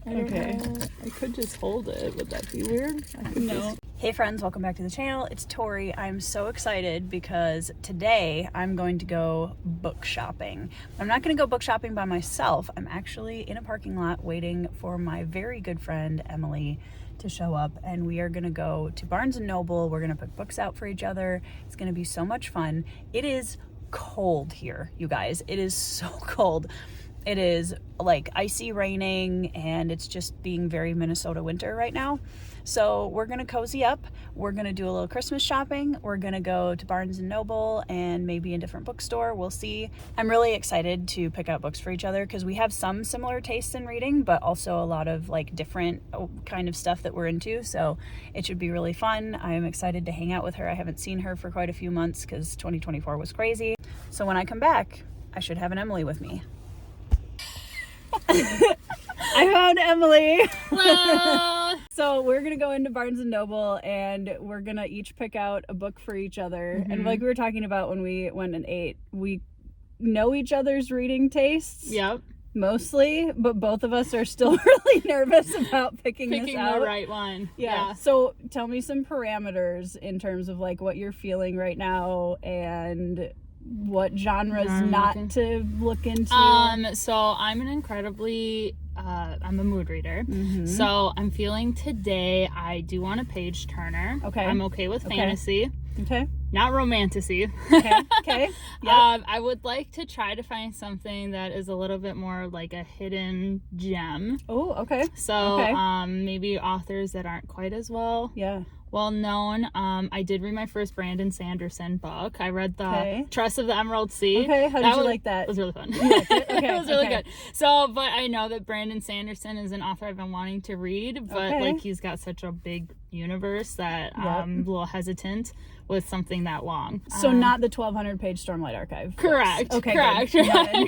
Okay. I could just hold it. Would that be weird? No. Hey friends, welcome back to the channel. It's Tori. I'm so excited because today I'm going to go book shopping. I'm not going to go book shopping by myself. I'm actually in a parking lot waiting for my very good friend Emily to show up, and we are going to go to Barnes & Noble. We're going to put books out for each other. It's going to be so much fun. It is cold here, you guys. It is so cold. It is like icy raining, and it's just being very Minnesota winter right now. So we're gonna cozy up. We're gonna do a little Christmas shopping. We're gonna go to Barnes & Noble and maybe a different bookstore. We'll see. I'm really excited to pick out books for each other because we have some similar tastes in reading, but also a lot of like different kind of stuff that we're into. So it should be really fun. I'm excited to hang out with her. I haven't seen her for quite a few months because 2024 was crazy. So when I come back, I should have an Emily with me. I found Emily. Hello. So we're gonna go into Barnes & Noble and we're gonna each pick out a book for each other. Mm-hmm. And like we were talking about when we went and ate, we know each other's reading tastes. Yep. Mostly, but both of us are still really nervous about picking this out. The right one. Yeah. So tell me some parameters in terms of like what you're feeling right now and what genres not to look into. So I'm an incredibly I'm a mood reader. Mm-hmm. So I'm feeling today I do want a page turner. Okay. I'm okay with fantasy. Okay. Not romantasy. Okay. Yep. I would like to try to find something that is a little bit more like a hidden gem. Oh, okay. So maybe authors that aren't quite as well known. I did read my first Brandon Sanderson book. I read the Trust of the Emerald Sea. Okay, how did you like that? It was really fun. You liked it? Okay. It was really good. So, but I know that Brandon Sanderson is an author I've been wanting to read, but like he's got such a big universe that I'm a little hesitant with something that long. So not the 1,200 page Stormlight Archive. Correct. Books. Okay. Correct.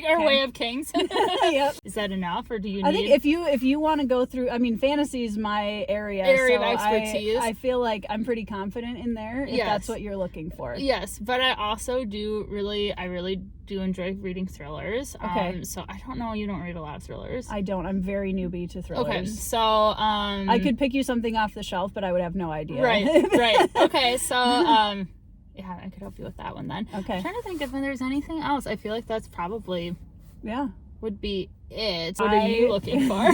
Or Way of Kings. Yep. Is that enough, or do you need? I think if you want to go through, I mean, fantasy is my area of expertise. I feel like I'm pretty confident in there if that's what you're looking for. Yes, but I also I really do enjoy reading thrillers. Okay. So I don't know, you don't read a lot of thrillers. I don't. I'm very newbie to thrillers. Okay. So I could pick you something off the shelf, but I would have no idea. Right. Okay. So yeah, I could help you with that one then. Okay. I'm trying to think if there's anything else. I feel like that's probably would be it. What are you looking for?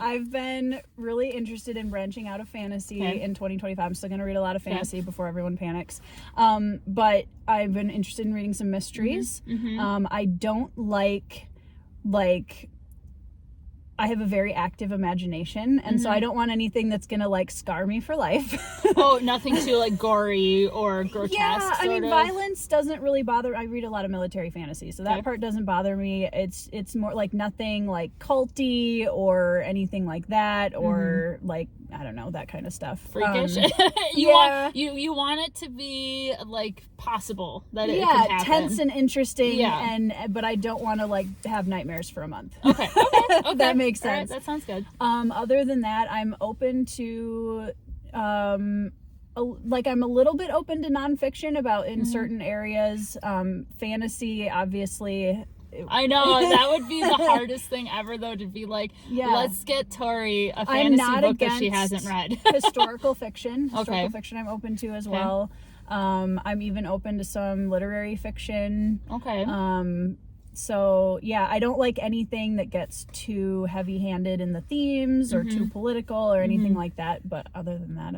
I've been really interested in branching out of fantasy in 2025. I'm still going to read a lot of fantasy before everyone panics. But I've been interested in reading some mysteries. Mm-hmm. I don't like I have a very active imagination, and so I don't want anything that's gonna like scar me for life. Oh, nothing too like gory or grotesque. Yeah, I mean, violence doesn't really bother. I read a lot of military fantasy, so that part doesn't bother me. It's more like nothing like culty or anything like that, or like I don't know, that kind of stuff. Freakish. You want it to be like possible that it could happen. Tense and interesting, but I don't want to like have nightmares for a month. Okay. That makes sense. Right, that sounds good. Other than that, I'm open to I'm a little bit open to nonfiction about in certain areas. Fantasy, obviously. I know, that would be the hardest thing ever, though, to be like, let's get Tori a fantasy book that she hasn't read. Historical fiction. Historical fiction I'm open to as well. I'm even open to some literary fiction. Okay. So, yeah, I don't like anything that gets too heavy-handed in the themes or too political or anything like that. But other than that,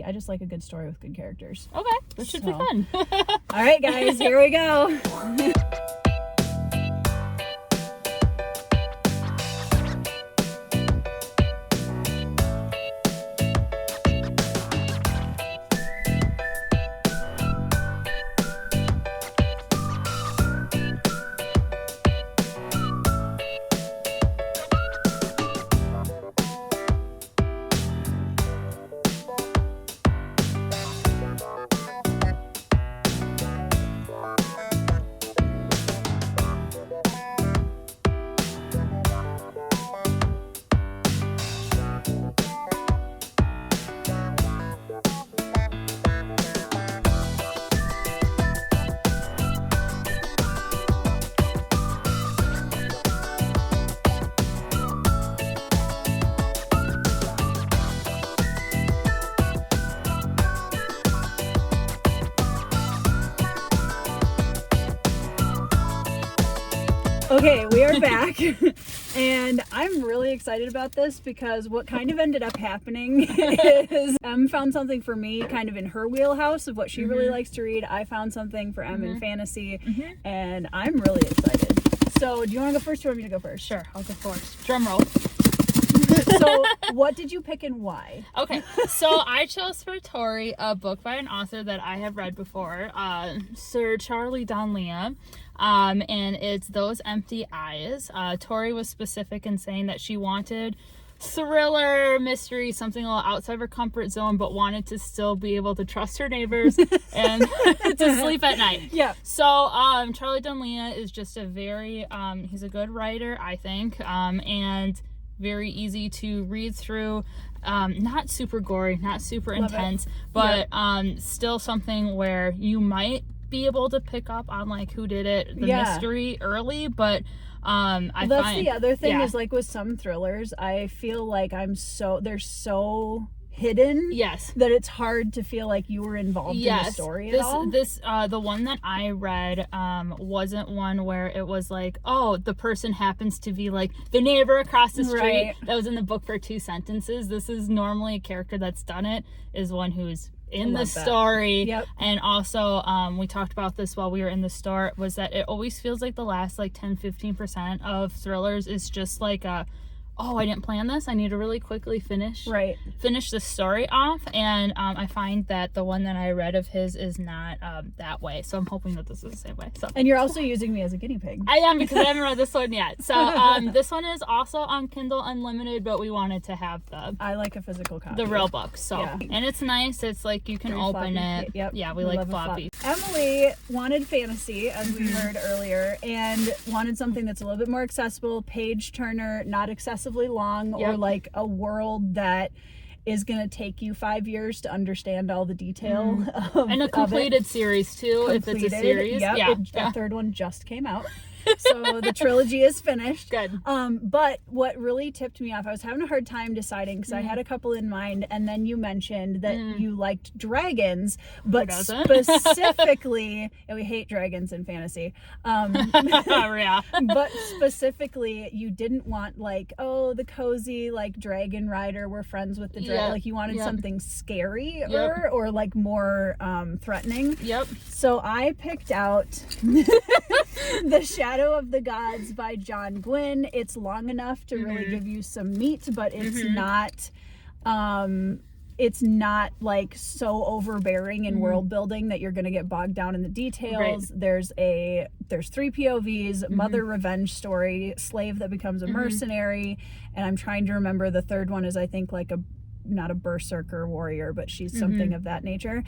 I just like a good story with good characters. Okay, that should be fun. All right, guys, here we go. Okay, we are back. And I'm really excited about this because what kind of ended up happening is Em found something for me kind of in her wheelhouse of what she really likes to read. I found something for Em in fantasy, and I'm really excited. So do you want to go first or want me to go first? Sure, I'll go first. Drum roll. So what did you pick and why? Okay, so I chose for Tori a book by an author that I have read before, Sir Charlie Donlea, and it's Those Empty Eyes. Tori was specific in saying that she wanted thriller, mystery, something a little outside her comfort zone, but wanted to still be able to trust her neighbors and to sleep at night. Yeah. So Charlie Donlea is just a very, he's a good writer, I think, and very easy to read through. Not super gory, not super intense, but still something where you might be able to pick up on like who did it, the mystery early, but that's find the other thing is like with some thrillers, I feel like they're so hidden that it's hard to feel like you were involved in the story at all. The one that I read wasn't one where it was like, oh, the person happens to be like the neighbor across the street that was in the book for 2 sentences. This is normally a character that's done it is one who's in the story. And also we talked about this while we were in the store, was that it always feels like the last like 10-15% of thrillers is just like oh, I didn't plan this. I need to really quickly finish the story off. And I find that the one that I read of his is not that way. So I'm hoping that this is the same way. So. And you're also using me as a guinea pig. I am, because I haven't read this one yet. So this one is also on Kindle Unlimited, but we wanted to have I like a physical copy. The real book. So and it's nice. It's like you can open it. Yeah, we like floppy. Emily wanted fantasy, as we heard earlier, and wanted something that's a little bit more accessible, page turner, not excessively long, or like a world that is going to take you 5 years to understand all the detail and a completed series too. If it's a series. The third one just came out. So the trilogy is finished. Good. But what really tipped me off, I was having a hard time deciding because I had a couple in mind, and then you mentioned that you liked dragons, but specifically, and we hate dragons in fantasy. But specifically, you didn't want like, oh, the cozy like dragon rider, we're friends with the dragon. Like you wanted something scary or like more threatening. So I picked out The Shadow of the Gods by John Gwynne. It's long enough to really give you some meat, but it's not like so overbearing in world building that you're going to get bogged down in the details. There's 3 POVs, mother revenge story, slave that becomes a mercenary, and I'm trying to remember the third one is I think like not a berserker warrior, but she's something of that nature.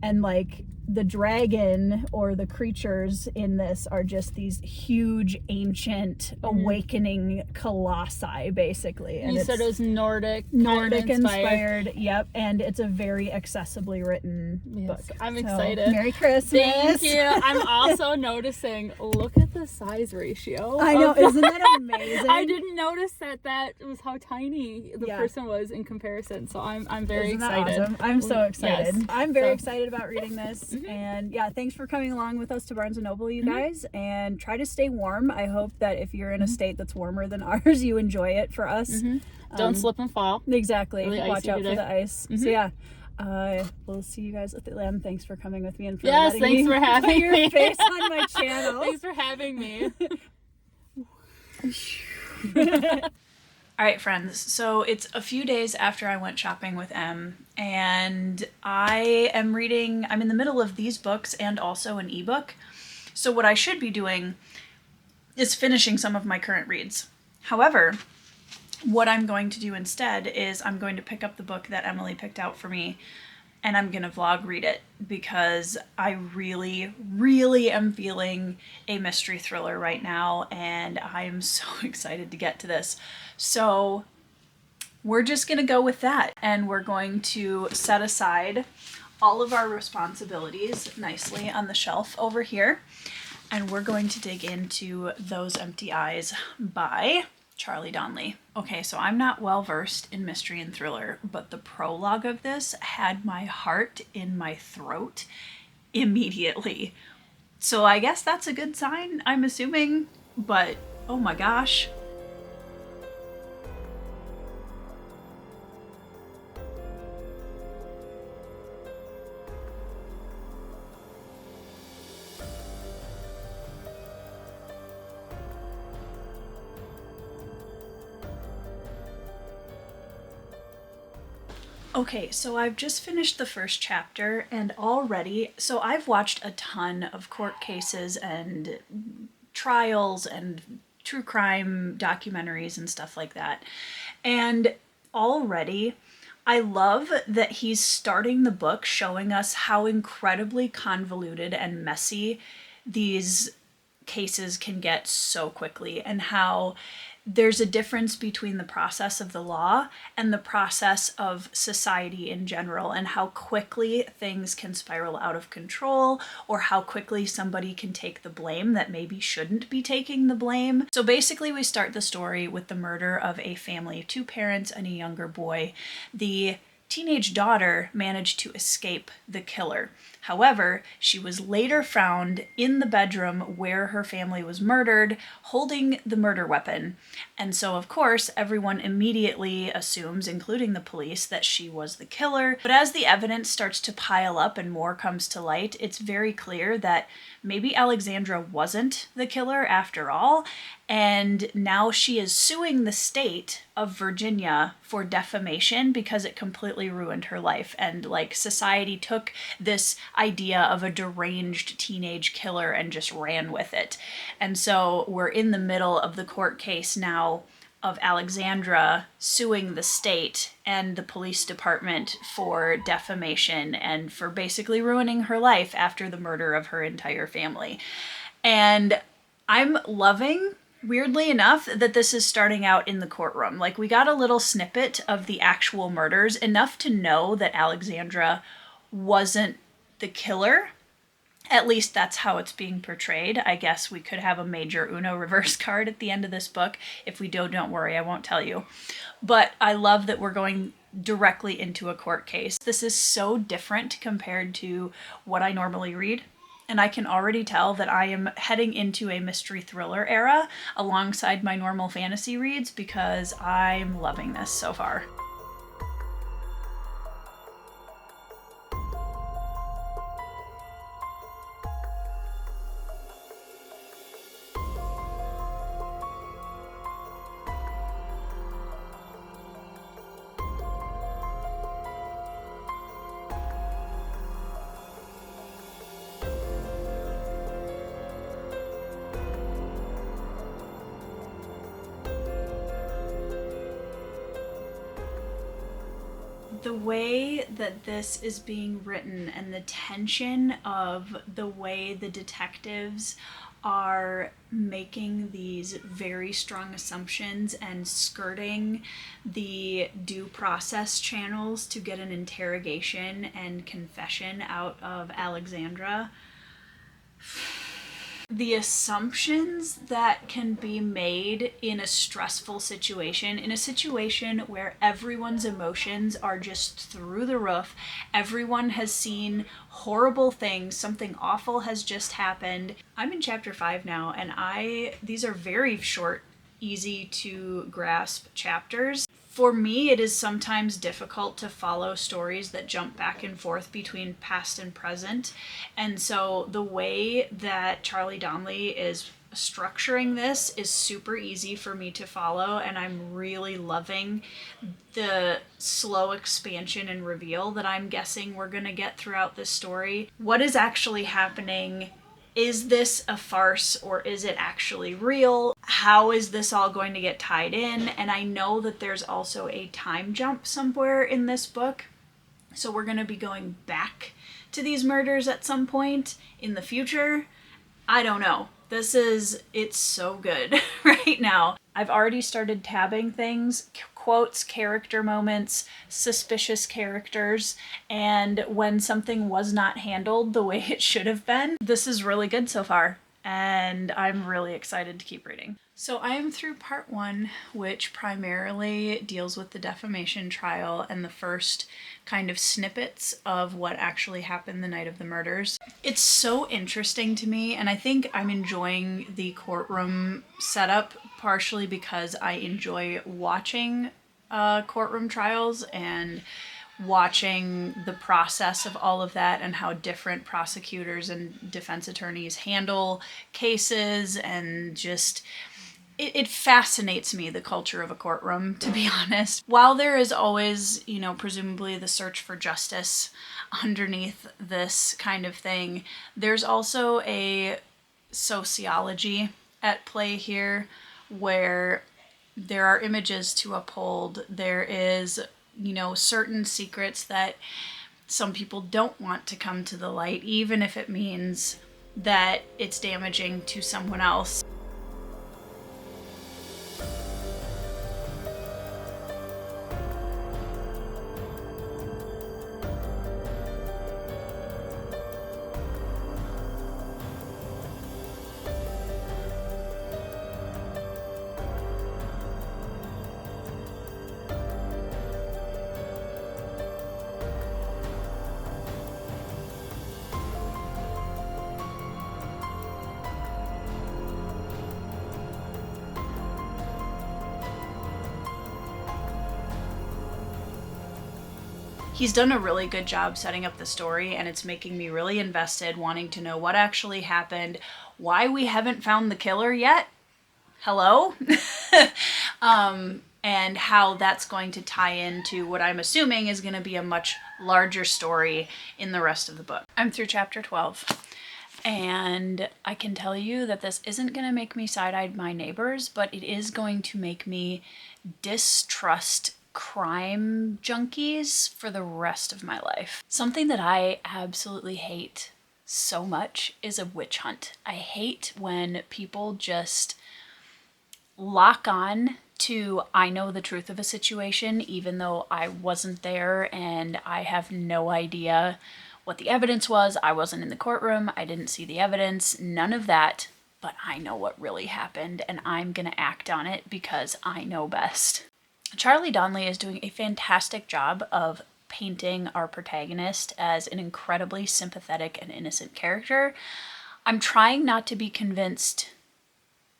And like the dragon or the creatures in this are just these huge ancient awakening colossi basically. And you said it was Nordic inspired. And it's a very accessibly written book. I'm excited. Merry Christmas. Thank you. I'm also noticing, look at the size ratio. I know, isn't that amazing? I didn't notice that was how tiny the person was in comparison. So I'm very excited. Awesome? I'm so excited. Yes. I'm very excited about reading this. And thanks for coming along with us to Barnes & Noble, you guys. And try to stay warm. I hope that if you're in a state that's warmer than ours, you enjoy it. For us. Don't slip and fall. Exactly. Really watch out for the ice. So we'll see you guys at the Lamb. Thanks for coming with me and for thanks for having your face on my channel. Thanks for having me. All right, friends, so it's a few days after I went shopping with Em, and I'm in the middle of these books and also an ebook. So what I should be doing is finishing some of my current reads. However, what I'm going to do instead is I'm going to pick up the book that Emily picked out for me, and I'm going to vlog read it because I really, really am feeling a mystery thriller right now, and I'm so excited to get to this. So we're just going to go with that, and we're going to set aside all of our responsibilities nicely on the shelf over here, and we're going to dig into Those Empty Eyes by Charlie Donlea. Okay, so I'm not well versed in mystery and thriller, but the prologue of this had my heart in my throat immediately. So I guess that's a good sign, I'm assuming, but Oh my gosh. Okay, so I've just finished the first chapter and already, so I've watched a ton of court cases and trials and true crime documentaries and stuff like that. And already I love that he's starting the book showing us how incredibly convoluted and messy these cases can get so quickly, and how there's a difference between the process of the law and the process of society in general, and how quickly things can spiral out of control, or how quickly somebody can take the blame that maybe shouldn't be taking the blame. So basically we start the story with the murder of a family of 2 parents and a younger boy. The teenage daughter managed to escape the killer. However, she was later found in the bedroom where her family was murdered, holding the murder weapon. And so, of course, everyone immediately assumes, including the police, that she was the killer. But as the evidence starts to pile up and more comes to light, it's very clear that maybe Alexandra wasn't the killer after all, and now she is suing the state of Virginia for defamation because it completely ruined her life. And like, society took this idea of a deranged teenage killer and just ran with it. And so we're in the middle of the court case now of Alexandra suing the state and the police department for defamation and for basically ruining her life after the murder of her entire family. And I'm loving, weirdly enough, that this is starting out in the courtroom. Like, we got a little snippet of the actual murders, enough to know that Alexandra wasn't the killer. At least that's how it's being portrayed. I guess we could have a major Uno reverse card at the end of this book. If we do, don't worry, I won't tell you. But I love that we're going directly into a court case. This is so different compared to what I normally read. And I can already tell that I am heading into a mystery thriller era alongside my normal fantasy reads, because I'm loving this so far. The way that this is being written and the tension of the way the detectives are making these very strong assumptions and skirting the due process channels to get an interrogation and confession out of Alexandra. The assumptions that can be made in a stressful situation, in a situation where everyone's emotions are just through the roof, everyone has seen horrible things, something awful has just happened. I'm in chapter 5 now, and these are very short, easy to grasp chapters. For me, it is sometimes difficult to follow stories that jump back and forth between past and present. And so the way that Charlie Donnelly is structuring this is super easy for me to follow, and I'm really loving the slow expansion and reveal that I'm guessing we're going to get throughout this story. What is actually happening? Is this a farce, or is it actually real? How is this all going to get tied in? And I know that there's also a time jump somewhere in this book. So we're going to be going back to these murders at some point in the future. I don't know. It's so good right now. I've already started tabbing things, quotes, character moments, suspicious characters, and when something was not handled the way it should have been. This is really good so far. and I'm really excited to keep reading. So I am through part 1, which primarily deals with the defamation trial and the first kind of snippets of what actually happened the night of the murders. It's so interesting to me, and I think I'm enjoying the courtroom setup partially because I enjoy watching courtroom trials and watching the process of all of that and how different prosecutors and defense attorneys handle cases, and just it fascinates me, the culture of a courtroom, to be honest. While there is always, you know, presumably the search for justice underneath this kind of thing, there's also a sociology at play here where there are images to uphold. There is, you know, certain secrets that some people don't want to come to the light, even if it means that it's damaging to someone else. He's done a really good job setting up the story, and it's making me really invested, wanting to know what actually happened, why we haven't found the killer yet. Hello? And how that's going to tie into what I'm assuming is going to be a much larger story in the rest of the book. I'm through chapter 12. And I can tell you that this isn't going to make me side-eye my neighbors, but it is going to make me distrust crime junkies for the rest of my life. Something that I absolutely hate so much is a witch hunt. I hate when people just lock on to, I know the truth of a situation, even though I wasn't there and I have no idea what the evidence was. I wasn't in the courtroom. I didn't see the evidence. None of that. But I know what really happened, and I'm gonna act on it because I know best. Charlie Donnelly is doing a fantastic job of painting our protagonist as an incredibly sympathetic and innocent character. I'm trying not to be convinced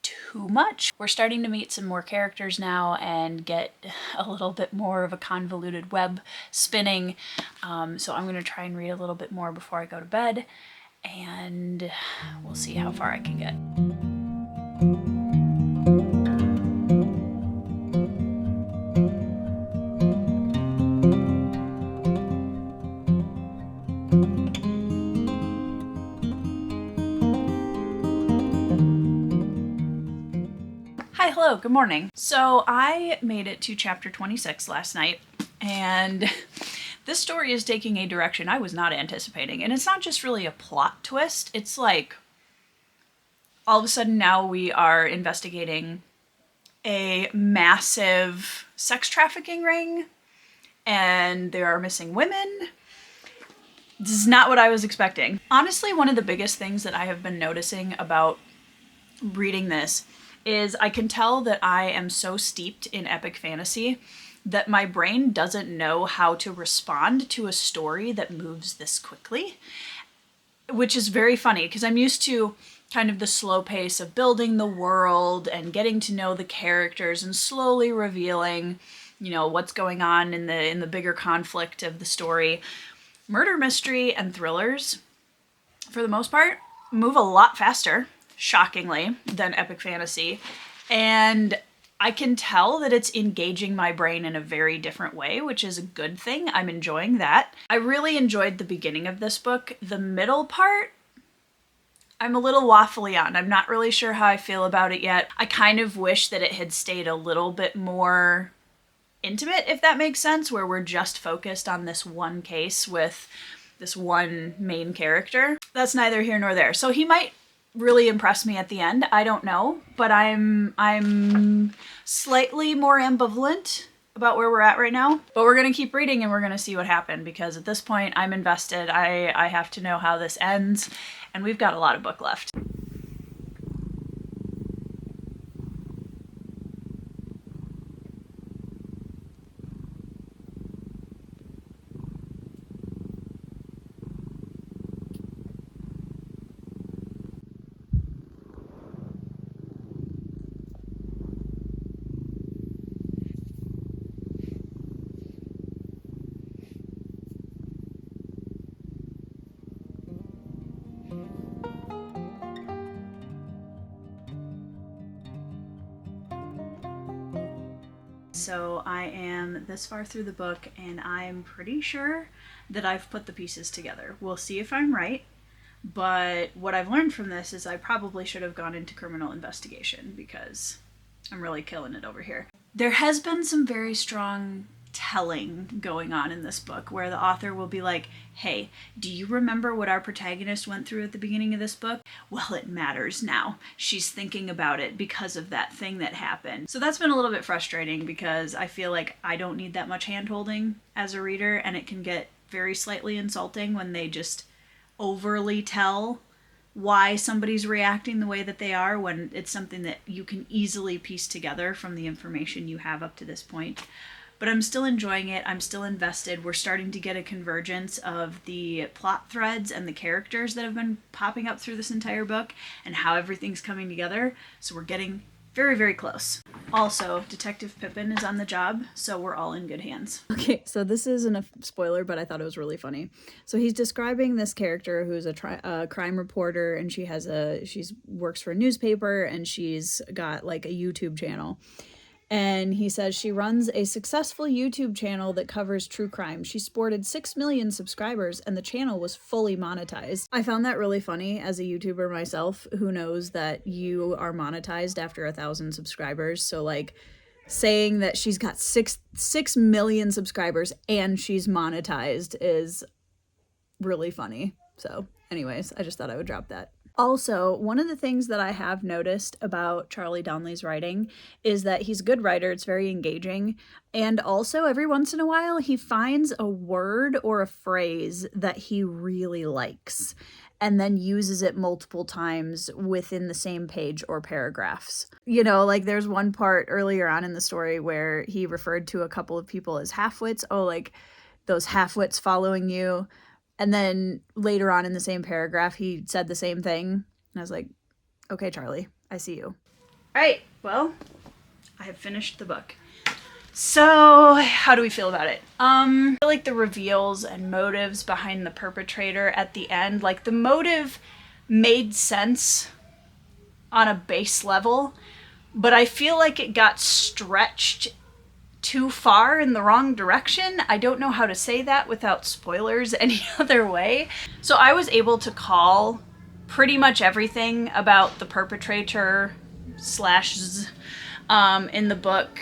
too much. We're starting to meet some more characters now and get a little bit more of a convoluted web spinning. So I'm going to try and read a little bit more before I go to bed, and we'll see how far I can get. Hello, good morning. So I made it to chapter 26 last night, and this story is taking a direction I was not anticipating. And it's not just really a plot twist, it's like all of a sudden now we are investigating a massive sex trafficking ring, and there are missing women. This is not what I was expecting. Honestly, one of the biggest things that I have been noticing about reading this is I can tell that I am so steeped in epic fantasy that my brain doesn't know how to respond to a story that moves this quickly, which is very funny because I'm used to kind of the slow pace of building the world and getting to know the characters and slowly revealing, you know, what's going on in the bigger conflict of the story. Murder mystery and thrillers, for the most part, move a lot faster, shockingly, than epic fantasy, and I can tell that it's engaging my brain in a very different way, which is a good thing. I'm enjoying that. I really enjoyed the beginning of this book. The middle part, I'm a little waffly on. I'm not really sure how I feel about it yet. I kind of wish that it had stayed a little bit more intimate, if that makes sense, where we're just focused on this one case with this one main character. That's neither here nor there. So he might really impressed me at the end. I don't know, but I'm slightly more ambivalent about where we're at right now. But we're gonna keep reading and we're gonna see what happened, because at this point I'm invested. I have to know how this ends, and we've got a lot of book left. so I am this far through the book and I'm pretty sure that I've put the pieces together. We'll see if I'm right, but what I've learned from this is I probably should have gone into criminal investigation because I'm really killing it over here. There has been some very strong telling going on in this book where the author will be like, hey, do you remember what our protagonist went through at the beginning of this book? Well, it matters now. She's thinking about it because of that thing that happened. So that's been a little bit frustrating because I feel like I don't need that much hand-holding as a reader, and it can get very slightly insulting when they just overly tell why somebody's reacting the way that they are when it's something that you can easily piece together from the information you have up to this point. But I'm still enjoying it. I'm still invested. We're starting to get a convergence of the plot threads and the characters that have been popping up through this entire book and how everything's coming together. So we're getting very, very close. Also, Detective Pippin is on the job, so we're all in good hands. Okay, so this isn't a spoiler, but I thought it was really funny. So he's describing this character who's a crime reporter, and she works for a newspaper, and she's got like a YouTube channel. And he says she runs a successful YouTube channel that covers true crime. She sported 6 million subscribers and the channel was fully monetized. I found that really funny as a YouTuber myself who knows that you are monetized after 1,000 subscribers. So like saying that she's got 6 million subscribers and she's monetized is really funny. So anyways, I just thought I would drop that. Also, one of the things that I have noticed about Charlie Donnelly's writing is that he's a good writer. It's very engaging. And also, every once in a while, he finds a word or a phrase that he really likes and then uses it multiple times within the same page or paragraphs. You know, like there's one part earlier on in the story where he referred to a couple of people as halfwits. Oh, like those halfwits following you. And then later on in the same paragraph, he said the same thing. And I was like, okay, Charlie, I see you. All right, well, I have finished the book. So how do we feel about it? I feel like the reveals and motives behind the perpetrator at the end, like the motive made sense on a base level, but I feel like it got stretched too far in the wrong direction. I don't know how to say that without spoilers any other way. So I was able to call pretty much everything about the perpetrator in the book.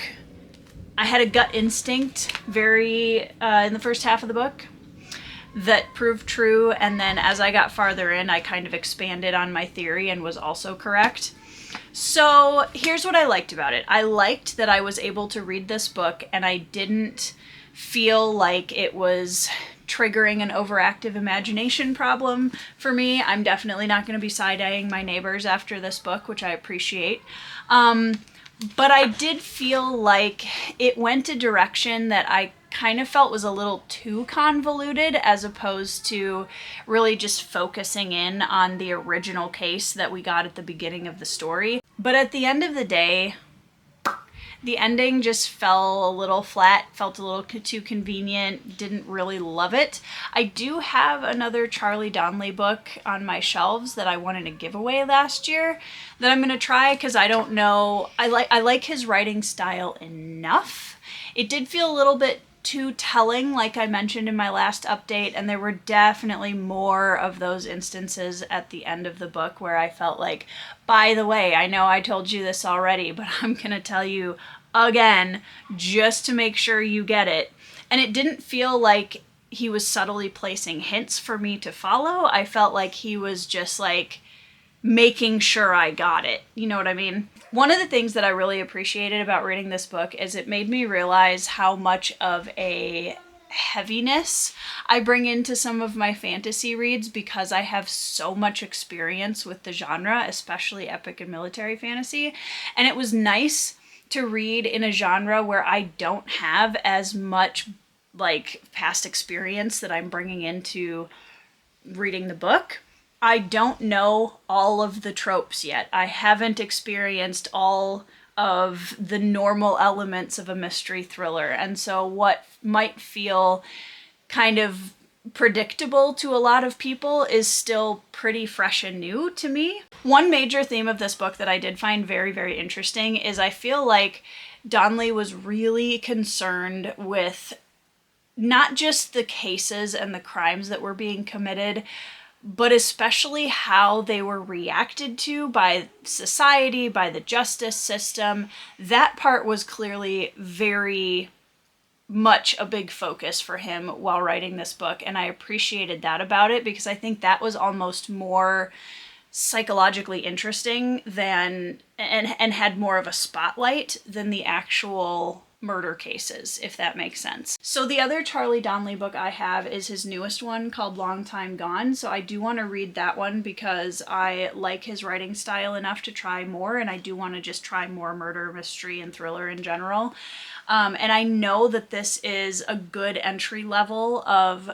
I had a gut instinct in the first half of the book that proved true, and then as I got farther in, I kind of expanded on my theory and was also correct. So here's what I liked about it. I liked that I was able to read this book and I didn't feel like it was triggering an overactive imagination problem for me. I'm definitely not going to be side-eyeing my neighbors after this book, which I appreciate. But I did feel like it went a direction that I kind of felt was a little too convoluted as opposed to really just focusing in on the original case that we got at the beginning of the story. But at the end of the day, the ending just fell a little flat, felt a little too convenient, didn't really love it. I do have another Charlie Donnelly book on my shelves that I wanted to give away last year that I'm going to try because I don't know. I like his writing style enough. It did feel a little bit too telling, like I mentioned in my last update, and there were definitely more of those instances at the end of the book where I felt like, by the way, I know I told you this already, but I'm gonna tell you again just to make sure you get it. And it didn't feel like he was subtly placing hints for me to follow. I felt like he was just like making sure I got it. You know what I mean? One of the things that I really appreciated about reading this book is it made me realize how much of a heaviness I bring into some of my fantasy reads because I have so much experience with the genre, especially epic and military fantasy. And it was nice to read in a genre where I don't have as much like past experience that I'm bringing into reading the book. I don't know all of the tropes yet. I haven't experienced all of the normal elements of a mystery thriller. And so what might feel kind of predictable to a lot of people is still pretty fresh and new to me. One major theme of this book that I did find very, very interesting is I feel like Donnelly was really concerned with not just the cases and the crimes that were being committed, but especially how they were reacted to by society, by the justice system. That part was clearly very much a big focus for him while writing this book, and I appreciated that about it, because I think that was almost more psychologically interesting than and had more of a spotlight than the actual murder cases, if that makes sense. So the other Charlie Donnelly book I have is his newest one called Long Time Gone. So I do want to read that one because I like his writing style enough to try more, and I do want to just try more murder, mystery, and thriller in general. And I know that this is a good entry level of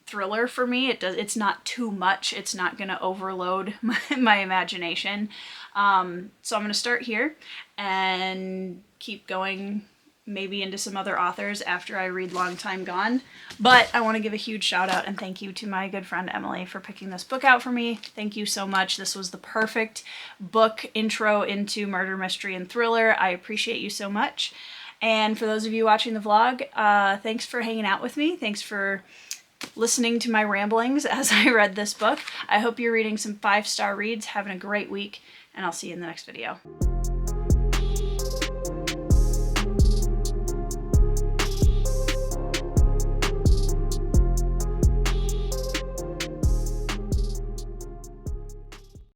thriller for me. It's not too much. It's not going to overload my imagination. So I'm going to start here and keep going maybe into some other authors after I read Long Time Gone. But I want to give a huge shout out and thank you to my good friend Emily for picking this book out for me. Thank you so much. This was the perfect book intro into murder, mystery, and thriller. I appreciate you so much. And for those of you watching the vlog, thanks for hanging out with me. Thanks for listening to my ramblings as I read this book. I hope you're reading some 5-star reads, having a great week, and I'll see you in the next video.